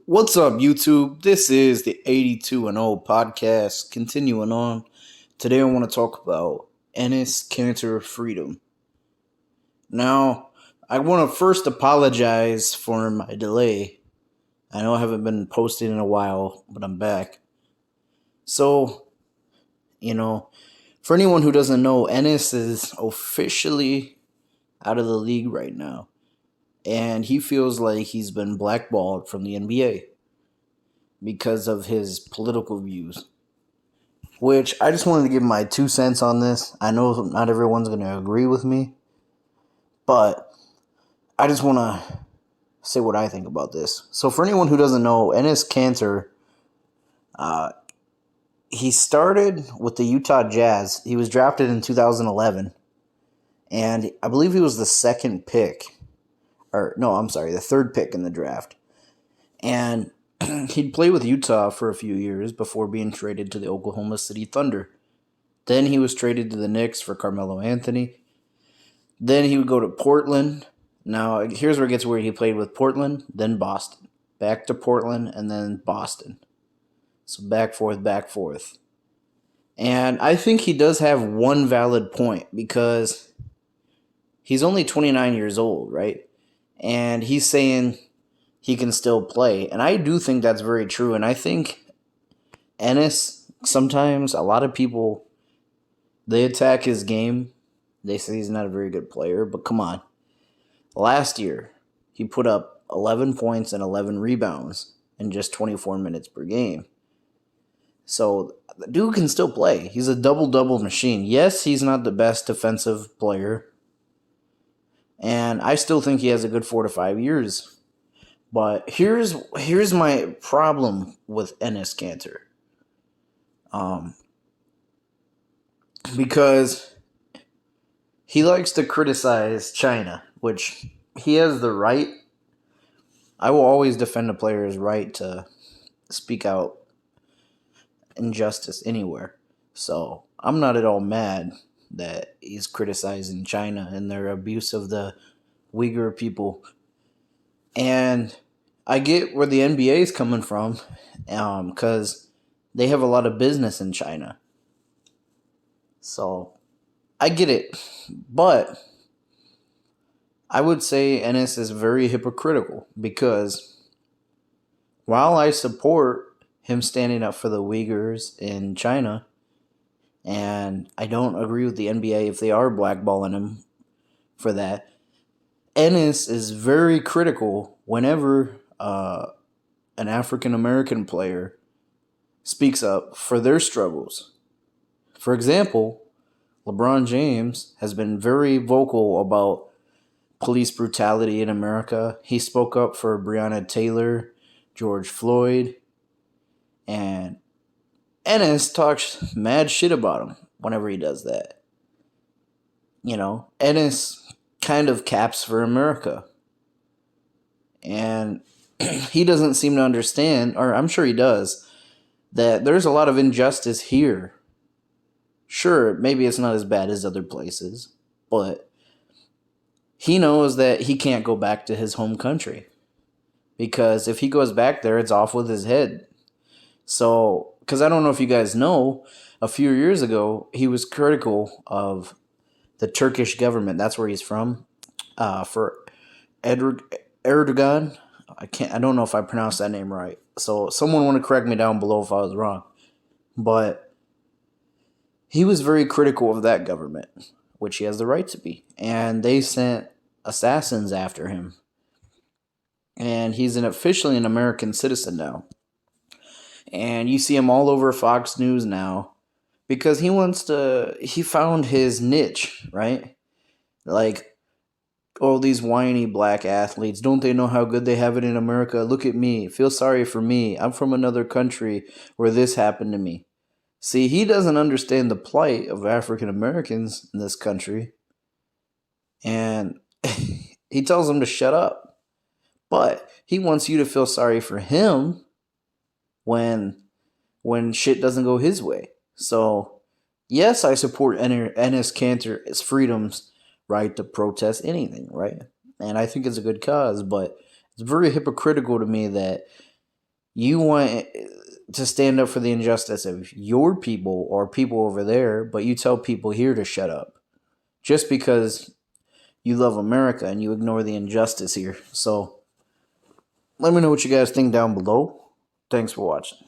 What's up, YouTube? This is the 82 and 0 podcast. Continuing on, today I want to talk about Enes Cantor Freedom. Now, I want to first apologize for my delay. I know I haven't been posting in a while, but I'm back. So, you know, for anyone who doesn't know, Enes is officially out of the league right now, and he feels like he's been blackballed from the NBA because of his political views. Which I just wanted to give my 2 cents on this. I know not everyone's going to agree with me, but I just want to say what I think about this. So, for anyone who doesn't know, Enes Kanter, uh, he started with the Utah Jazz. He was drafted in 2011, and I believe he was the second pick, or no, I'm sorry, the third pick in the draft. And he'd play with Utah for a few years before being traded to the Oklahoma City Thunder. Then he was traded to the Knicks for Carmelo Anthony. Then he would go to Portland. Now, here's where it gets weird. He played with Portland, then Boston. Back to Portland, and then Boston. So back, forth, back, forth. And I think he does have one valid point because he's only 29 years old, right? And he's saying he can still play. And I do think that's very true. And I think Ennis, sometimes a lot of people, they attack his game. They say he's not a very good player, but come on. Last year, he put up 11 points and 11 rebounds in just 24 minutes per game. So, the dude can still play. He's a double-double machine. Yes, he's not the best defensive player, and I still think he has a good 4 to 5 years. But here's my problem with Enes Kanter. Because he likes to criticize China, which he has the right. I will always defend a player's right to speak out injustice anywhere. So I'm not at all mad that he's criticizing China and their abuse of the Uyghur people. And I get where the NBA is coming from, because they have a lot of business in China. So I get it. But I would say Ennis is very hypocritical because while I support him standing up for the Uyghurs in China, and I don't agree with the NBA if they are blackballing him for that, Ennis is very critical whenever an African American player speaks up for their struggles. For example, LeBron James has been very vocal about police brutality in America. He spoke up for Breonna Taylor, George Floyd, and Enes talks mad shit about him whenever he does that. Enes kind of caps for America. And he doesn't seem to understand, or I'm sure he does, that there's a lot of injustice here. Sure, maybe it's not as bad as other places, but he knows that he can't go back to his home country. Because if he goes back there, it's off with his head. So, because I don't know if you guys know, a few years ago, he was critical of the Turkish government. That's where he's from. For Erdogan. I don't know if I pronounced that name right. So, someone want to correct me down below if I was wrong. But he was very critical of that government, which he has the right to be. And they sent assassins after him. And he's officially an American citizen now. And you see him all over Fox News now because he found his niche, right? Like, oh, these whiny black athletes, don't they know how good they have it in America? Look at me. Feel sorry for me. I'm from another country where this happened to me. See, he doesn't understand the plight of African Americans in this country. And he tells them to shut up. But he wants you to feel sorry for him when shit doesn't go his way. So, yes, I support Enes Kanter's freedom's right to protest anything, right? And I think it's a good cause, but it's very hypocritical to me that You want to stand up for the injustice of your people or people over there, but you tell people here to shut up just because you love America and you ignore the injustice here. So let me know what you guys think down below. Thanks for watching.